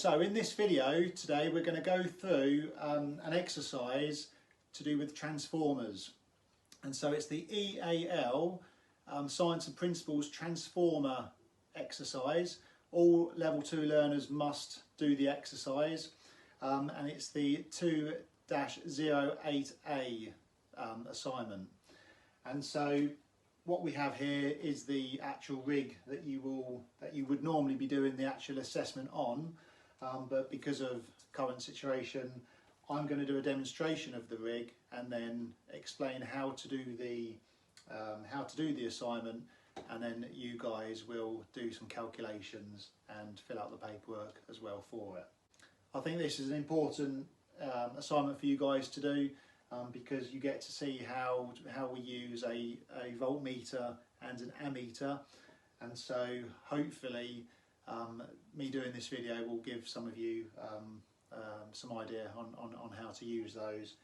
So in this video today we're going to go through an exercise to do with transformers, and so it's the EAL Science and Principles Transformer exercise. All level 2 learners must do the exercise, and it's the 2-08A assignment. And so what we have here is the actual rig that you would normally be doing the actual assessment on. But because of current situation, I'm going to do a demonstration of the rig and then explain how to do the assignment, and then you guys will do some calculations and fill out the paperwork as well for it. I think this is an important assignment for you guys to do because you get to see how we use a voltmeter and an ammeter, and so hopefully me doing this video will give some of you some idea on how to use those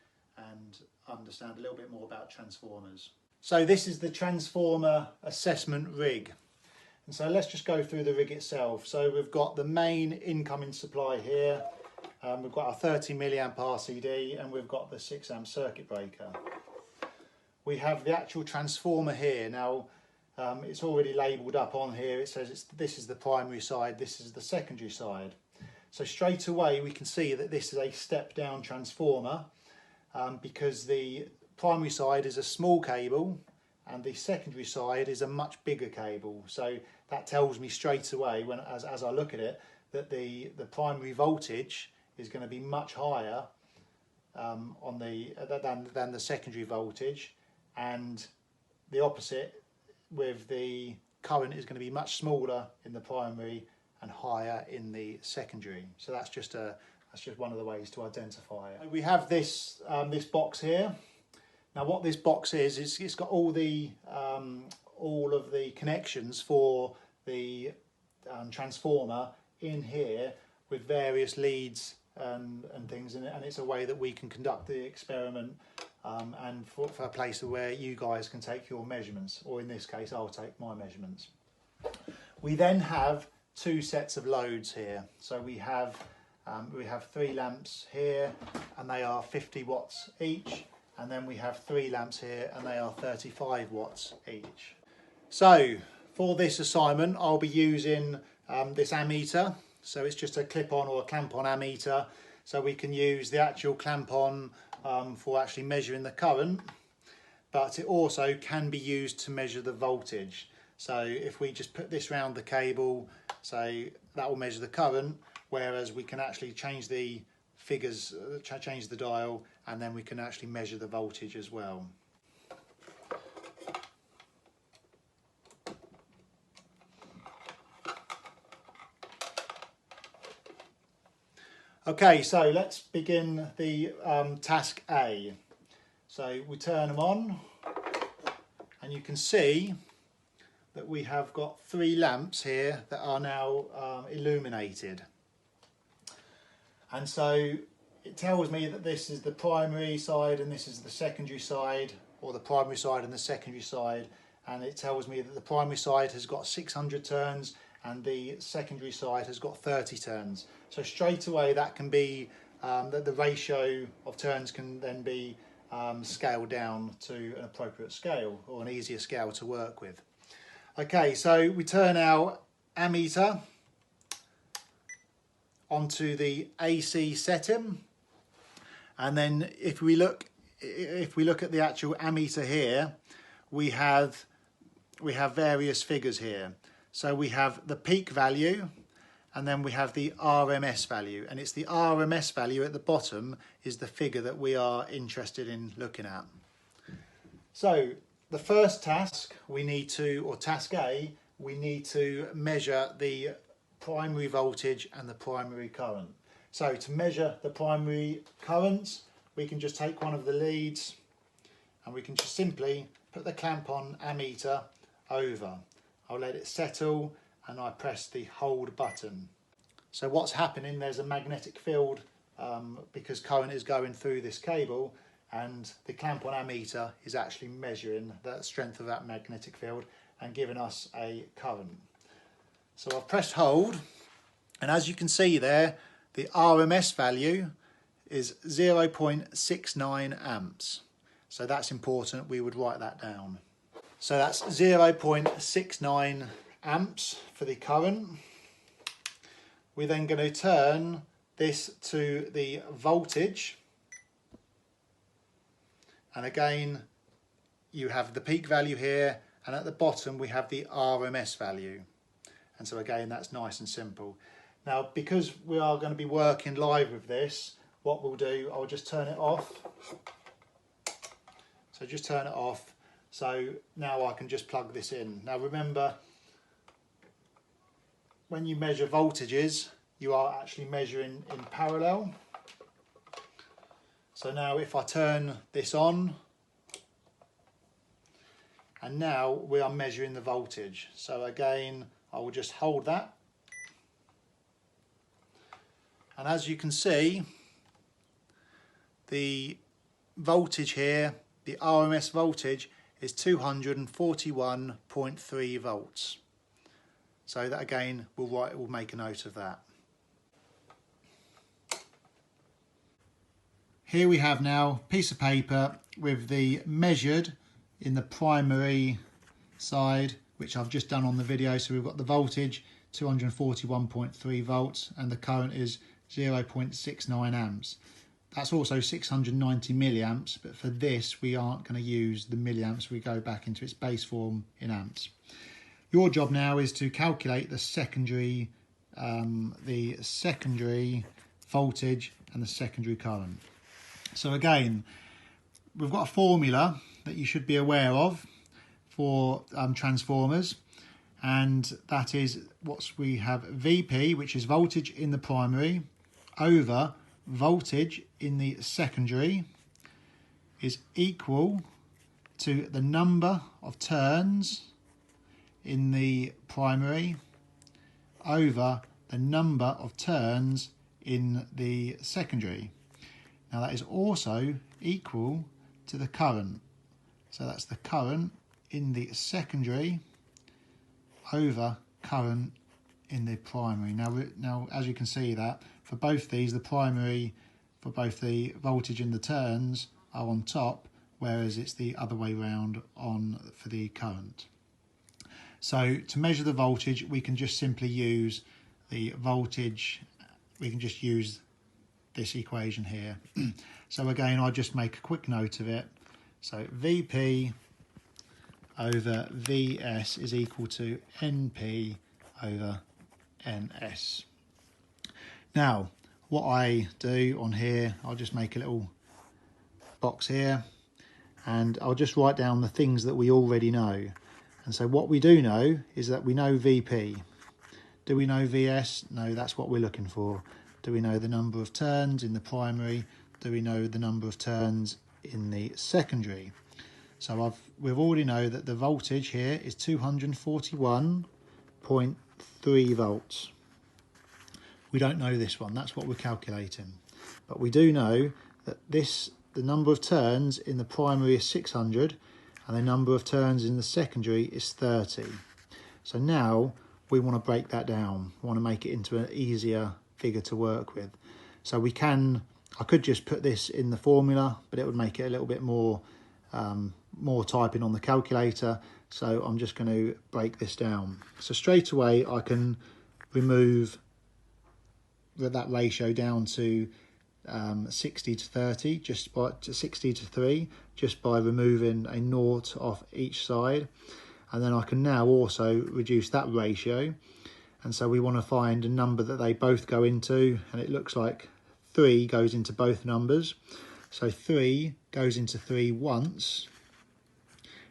and understand a little bit more about transformers. So this is the transformer assessment rig, and so let's just go through the rig itself. So we've got the main incoming supply here, we've got our 30 milliamp RCD, and we've got the 6 amp circuit breaker. We have the actual transformer here. Now it's already labelled up on here. It says this is the primary side, this is the secondary side. So straight away we can see that this is a step down transformer because the primary side is a small cable and the secondary side is a much bigger cable. So that tells me straight away, as I look at it, that the primary voltage is going to be much higher than the secondary voltage, and the opposite, with the current is going to be much smaller in the primary and higher in the secondary. So that's just one of the ways to identify it. We have this this box here. Now what this box is it's got all of the connections for the transformer in here with various leads and things in it, and it's a way that we can conduct the experiment and for a place where you guys can take your measurements, or in this case I'll take my measurements. We then have two sets of loads here. So we have 3 lamps here and they are 50 watts each, and then we have 3 lamps here and they are 35 watts each. So for this assignment I'll be using this ammeter. So it's just a clip-on or a clamp-on ammeter, so we can use the actual clamp-on for actually measuring the current, but it also can be used to measure the voltage. So if we just put this round the cable, so that will measure the current, whereas we can actually change the figures, change the dial, and then we can actually measure the voltage as well. Okay, so let's begin the task A. So we turn them on, and you can see that we have got 3 lamps here that are now illuminated. And so it tells me that this is the primary side and this is the secondary side, or the primary side and the secondary side, and it tells me that the primary side has got 600 turns and the secondary side has got 30 turns. So straight away that can be, that the ratio of turns can then be scaled down to an appropriate scale, or an easier scale to work with. Okay, so we turn our ammeter onto the AC setting, and then if we look at the actual ammeter here, we have various figures here. So we have the peak value, and then we have the RMS value, and it's the RMS value at the bottom is the figure that we are interested in looking at. So the first task we need to, or task A, we need to measure the primary voltage and the primary current. So to measure the primary currents, we can just take one of the leads and we can just simply put the clamp on ammeter over. I'll let it settle and I press the hold button. So what's happening, there's a magnetic field because current is going through this cable, and the clamp on ammeter is actually measuring the strength of that magnetic field and giving us a current. So I've pressed hold And as you can see there, the RMS value is 0.69 amps. So that's important, we would write that down. So that's 0.69 amps for the current. We're then going to turn this to the voltage. And again, you have the peak value here, and at the bottom we have the RMS value. And so again, that's nice and simple. Now, because we are going to be working live with this, what we'll do, I'll just turn it off. So just turn it off. So now I can just plug this in. Now remember, when you measure voltages, you are actually measuring in parallel. So now if I turn this on, and now we are measuring the voltage. So again, I will just hold that. And as you can see, the voltage here, the RMS voltage, is 241.3 volts. So that again, we'll make a note of that. Here we have now a piece of paper with the measured in the primary side, which I've just done on the video. So we've got the voltage 241.3 volts and the current is 0.69 amps. That's also 690 milliamps, but for this we aren't going to use the milliamps. We go back into its base form in amps. Your job now is to calculate the secondary voltage and the secondary current. So again, we've got a formula that you should be aware of for transformers, and that is what we have: VP, which is voltage in the primary, over voltage in the secondary, is equal to the number of turns in the primary over the number of turns in the secondary. Now that is also equal to the current. So that's the current in the secondary over current in the primary. Now as you can see that for both these, the primary for both the voltage and the turns are on top, whereas it's the other way round for the current. So to measure the voltage, we can just simply use the voltage, we can just use this equation here. So again, I'll just make a quick note of it. So VP over VS is equal to NP over NS. Now, what I do on here, I'll just make a little box here and I'll just write down the things that we already know. And so what we do know is that we know VP. Do we know VS? No, that's what we're looking for. Do we know the number of turns in the primary? Do we know the number of turns in the secondary? So we've already know that the voltage here is 241.3 volts. We don't know this one, that's what we're calculating. But we do know that the number of turns in the primary is 600 and the number of turns in the secondary is 30. So now we want to break that down. We want to make it into an easier figure to work with. So I could just put this in the formula, but it would make it a little bit more typing on the calculator. So I'm just going to break this down. So straight away I can remove that ratio down to 60 to 30, just by 60 to 3, just by removing a naught off each side. And then I can now also reduce that ratio. And so we want to find a number that they both go into, and it looks like 3 goes into both numbers. So 3 goes into 3 once,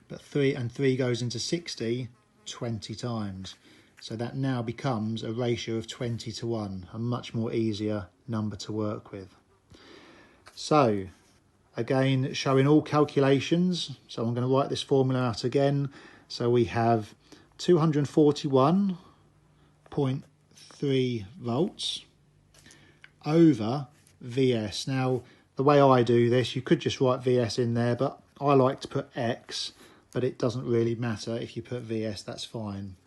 but 3 goes into 60 20 times. So that now becomes a ratio of 20 to 1, a much more easier number to work with. So again, showing all calculations. So I'm going to write this formula out again. So we have 241.3 volts over VS. Now, the way I do this, you could just write VS in there, but I like to put X, but it doesn't really matter if you put VS, that's fine.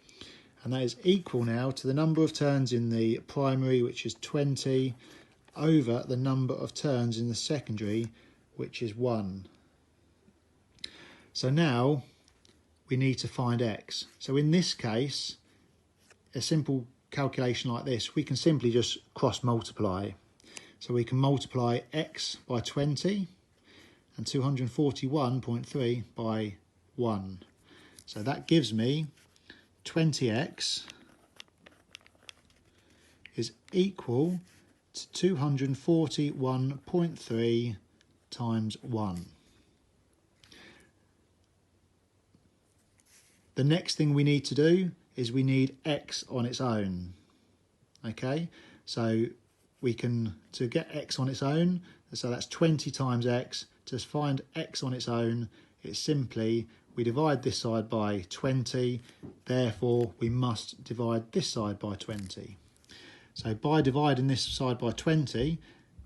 and that is equal now to the number of turns in the primary, which is 20, over the number of turns in the secondary, which is 1. So now we need to find x. So in this case, a simple calculation like this, we can simply just cross multiply. So we can multiply x by 20 and 241.3 by 1. So that gives me 20x is equal to 241.3 times 1. The next thing we need to do is we need x on its own. Okay, so we can, to get x on its own, so that's 20 times x. To find x on its own, it's simply, we divide this side by 20, therefore we must divide this side by 20. So by dividing this side by 20,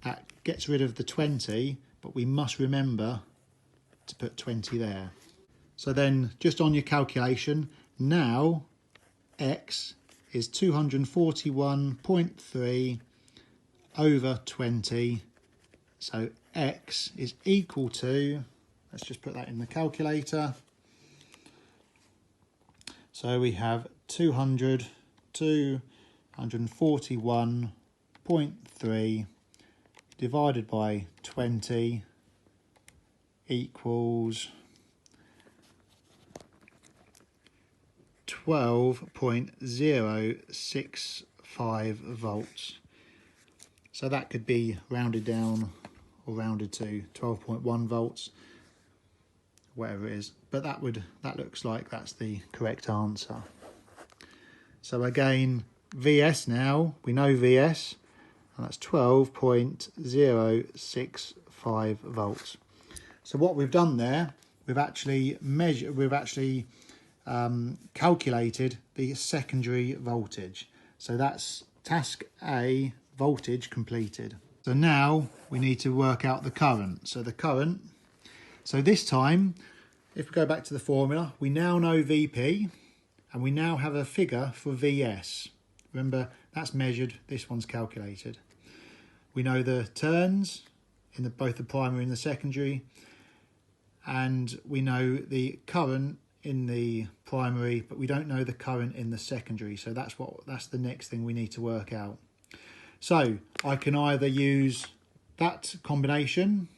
that gets rid of the 20, but we must remember to put 20 there. So then, just on your calculation, now x is 241.3 over 20. So x is equal to, let's just put that in the calculator. So we have 241.3 divided by 20 equals 12.065 volts. So that could be rounded down or rounded to 12.1 volts, whatever it is. But that looks like that's the correct answer. So again, VS now, we know VS, and that's 12.065 volts. So what we've done there, we've actually calculated the secondary voltage. So that's task A, voltage completed. So now we need to work out the current. So the current, so this time, if we go back to the formula, we now know VP and we now have a figure for VS. Remember, that's measured, this one's calculated. We know the turns in both the primary and the secondary, and we know the current in the primary, but we don't know the current in the secondary. So that's the next thing we need to work out. So I can either use that combination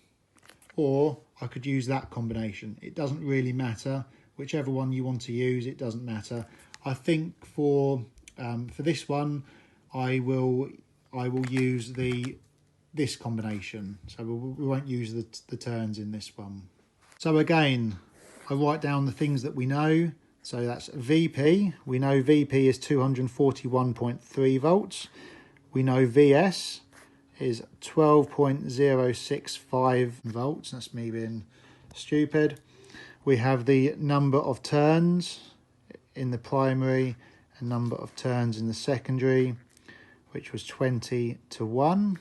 or I could use that combination. It doesn't really matter. Whichever one you want to use, it doesn't matter. I think for this one, I will use this combination. So we won't use the turns in this one. So again, I write down the things that we know. So that's VP. We know VP is 241.3 volts. We know VS is 12.065 volts. That's me being stupid. We have the number of turns in the primary and number of turns in the secondary, which was 20 to 1.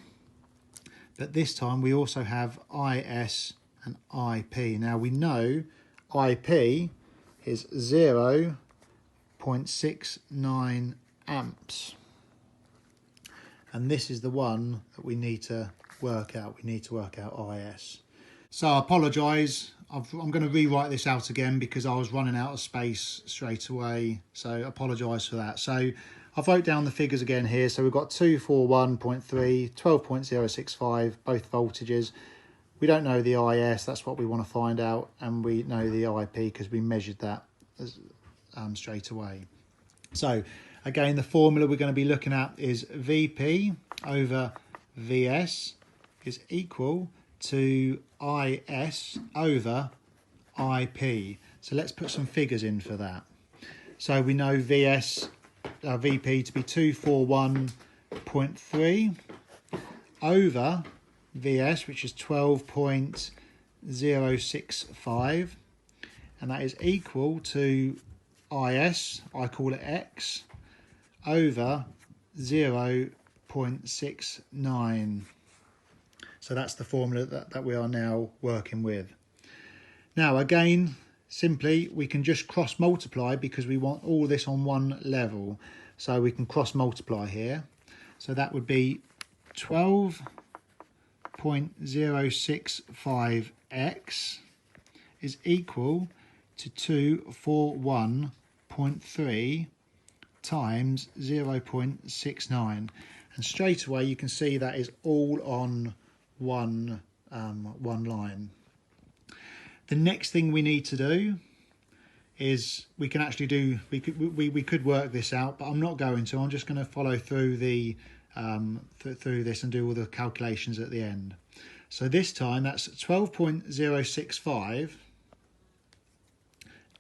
But this time we also have IS and IP. Now we know IP is 0.69 amps. And this is the one that we need to work out. We need to work out IS. So I apologise. I'm going to rewrite this out again because I was running out of space straight away. So I apologise for that. So I've wrote down the figures again here. So we've got 241.3, 12.065, both voltages. We don't know the IS, that's what we want to find out. And we know the IP because we measured that straight away. So again, the formula we're going to be looking at is VP over VS is equal to IS over IP. So let's put some figures in for that. So we know VP to be 241.3 over VS, which is 12.065, and that is equal to IS, I call it X, over 0.69. So that's the formula that we are now working with. Now again, simply we can just cross multiply because we want all this on one level. So we can cross multiply here. So that would be 12.065x is equal to 241.3 times 0.69. And straight away you can see that is all on one line. The next thing we need to do is we could work this out, but I'm not going to. I'm just going to follow through the through this and do all the calculations at the end. So this time that's 12.065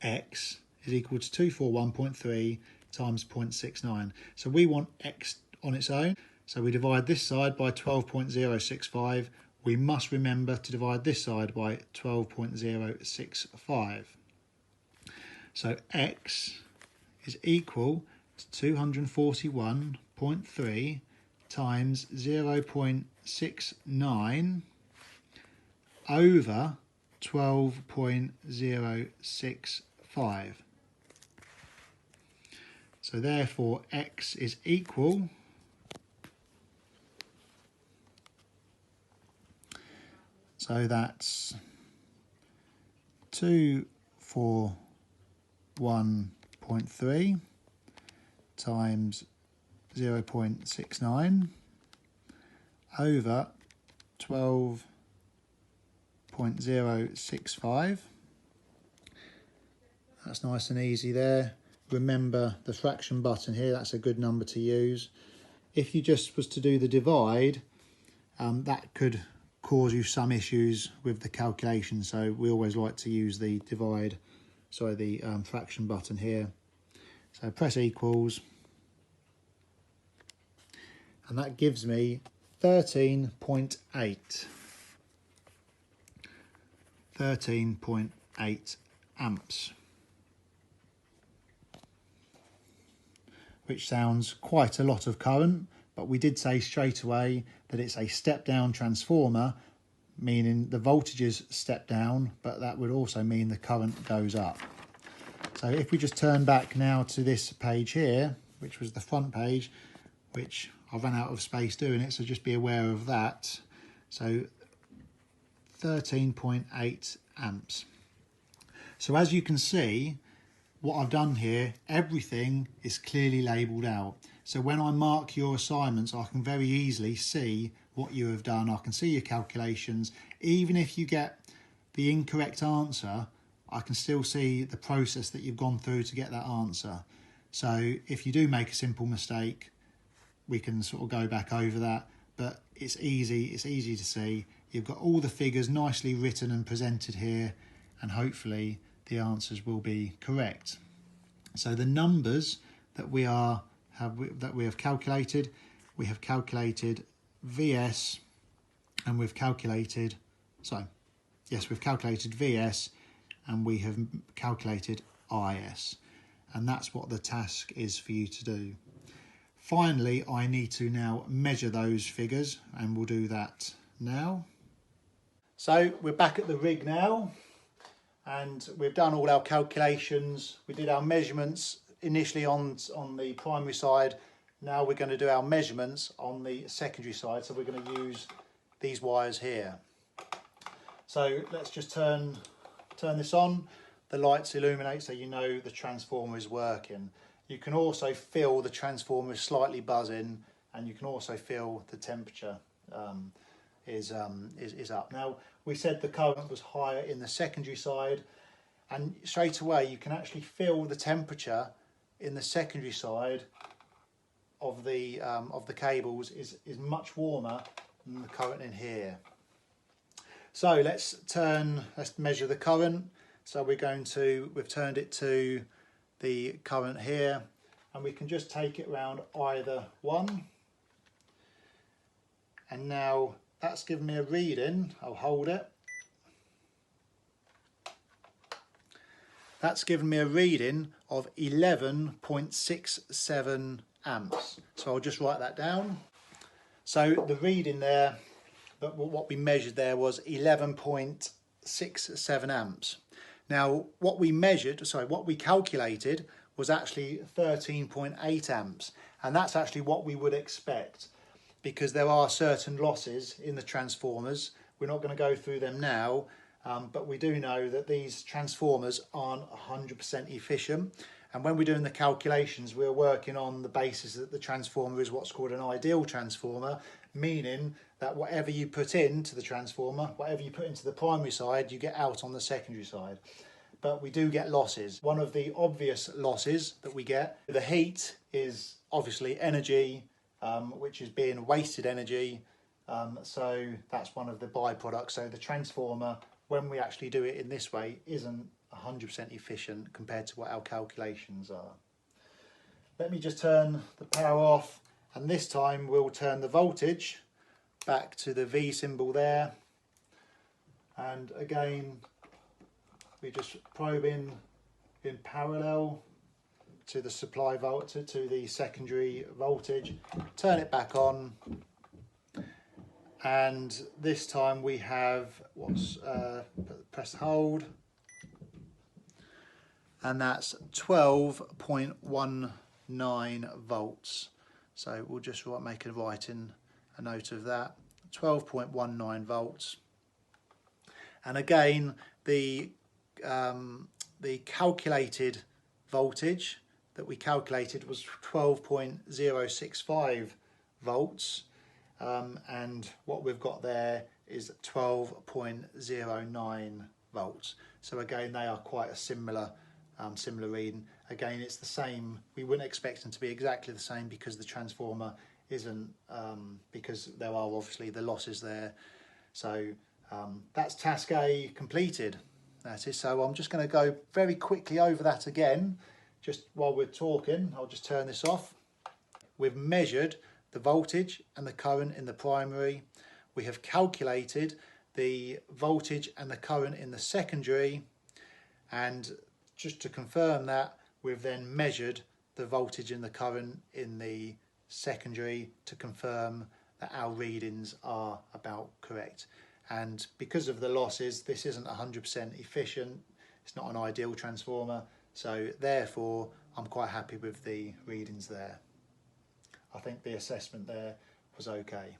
x is equal to 241.3 times 0.69. So we want x on its own. So we divide this side by 12.065. We must remember to divide this side by 12.065. So x is equal to 241.3 times 0.69 over 12.065. So therefore x is equal so that's 241.3 times 0.69 over 12.065. That's nice and easy there. Remember the fraction button here, that's a good number to use. If you just was to do the divide, that could cause you some issues with the calculation, so we always like to use the fraction button here. So press equals, and that gives me 13.8 amps, which sounds quite a lot of current, but we did say straight away that it's a step down transformer, meaning the voltages step down, but that would also mean the current goes up. So if we just turn back now to this page here, which was the front page, which I ran out of space doing it, so just be aware of that. So 13.8 amps. So as you can see, what I've done here, everything is clearly labelled out. So when I mark your assignments, I can very easily see what you have done. I can see your calculations. Even if you get the incorrect answer, I can still see the process that you've gone through to get that answer. So if you do make a simple mistake, we can sort of go back over that, but it's easy to see. You've got all the figures nicely written and presented here, and hopefully the answers will be correct. So the numbers that we have calculated, we have calculated VS, and we've calculated VS, and we have calculated IS, and that's what the task is for you to do. Finally, I need to now measure those figures, and we'll do that now. So we're back at the rig now, and we've done all our calculations. We did our measurements initially on the primary side. Now we're going to do our measurements on the secondary side, so we're going to use these wires here. So let's just turn this on. The lights illuminate so you know the transformer is working. You can also feel the transformer is slightly buzzing, and you can also feel the temperature is up. Now we said the current was higher in the secondary side, and straight away you can actually feel the temperature in the secondary side of the cables is much warmer than the current in here. So let's measure the current. So we've turned it to the current here, and we can just take it around either one. And now that's given me a reading. I'll hold it. That's given me a reading of 11.67 amps. So I'll just write that down. So the reading there, what we measured there was 11.67 amps. Now what we calculated was actually 13.8 amps, and that's actually what we would expect, because there are certain losses in the transformers. We're not going to go through them now, but we do know that these transformers aren't 100% efficient. And when we're doing the calculations, we're working on the basis that the transformer is what's called an ideal transformer, meaning that whatever you put into the transformer, whatever you put into the primary side, you get out on the secondary side. But we do get losses. One of the obvious losses that we get, the heat, is obviously energy, which is being wasted energy. So that's one of the byproducts. So the transformer, when we actually do it in this way, isn't 100% efficient compared to what our calculations are. Let me just turn the power off, and this time we'll turn the voltage back to the V symbol there. And again, we just probe in parallel to the supply voltage, to the secondary voltage, turn it back on, and this time we have press hold, and that's 12.19 volts. So we'll just make a note of that, 12.19 volts. And again, the calculated voltage that we calculated was 12.065 volts, and what we've got there is 12.09 volts. So again, they are quite a similar reading. Again, it's the same. We wouldn't expect them to be exactly the same because the transformer isn't, because there are obviously the losses there. So that's task A completed. That is. So I'm just going to go very quickly over that again, just while we're talking. I'll just turn this off. We've measured the voltage and the current in the primary. We have calculated the voltage and the current in the secondary, and just to confirm that, we've then measured the voltage and the current in the secondary to confirm that our readings are about correct. And because of the losses, this isn't 100% efficient. It's not an ideal transformer, so therefore I'm quite happy with the readings there. I think the assessment there was okay.